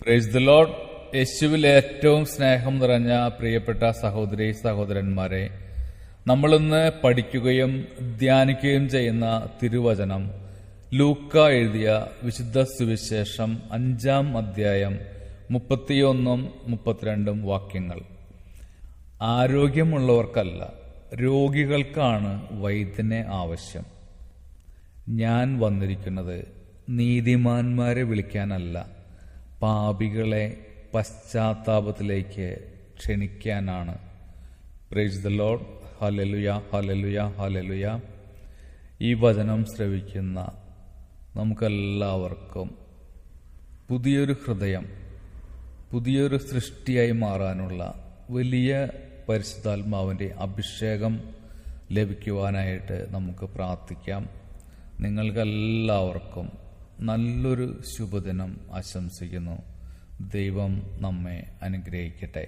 Price the Lord. യേശുവിൽ ഏറ്റവും സ്നേഹം നിറഞ്ഞ പ്രിയപ്പെട്ട സഹോദരി സഹോദരന്മാരെ, നമ്മളിന്ന് പഠിക്കുകയും ധ്യാനിക്കുകയും ചെയ്യുന്ന തിരുവചനം ലൂക്ക എഴുതിയ വിശുദ്ധ സുവിശേഷം 5-ാം അധ്യായം 31-32 വാക്യങ്ങൾ. ആരോഗ്യമുള്ളവർക്കല്ല, രോഗികൾക്കാണ് വൈദ്യനെ ആവശ്യം. ഞാൻ വന്നിരിക്കുന്നത് നീതിമാന്മാരെ വിളിക്കാനല്ല, പാപികളെ പശ്ചാത്താപത്തിലേക്ക് ക്ഷണിക്കാനാണ്. Praise the lord. Hallelujah, hallelujah, hallelujah. ഈ വചനം ശ്രവിക്കുന്ന നമുക്കെല്ലാവർക്കും പുതിയൊരു ഹൃദയം, പുതിയൊരു സൃഷ്ടിയായി മാറാനുള്ള വലിയ പരിശുദ്ധാത്മാവിൻ്റെ അഭിഷേകം ലഭിക്കുവാനായിട്ട് നമുക്ക് പ്രാർത്ഥിക്കാം. നിങ്ങൾക്കെല്ലാവർക്കും നല്ലൊരു ശുഭദിനം ആശംസിക്കുന്നു. ദൈവം നമ്മെ അനുഗ്രഹിക്കട്ടെ.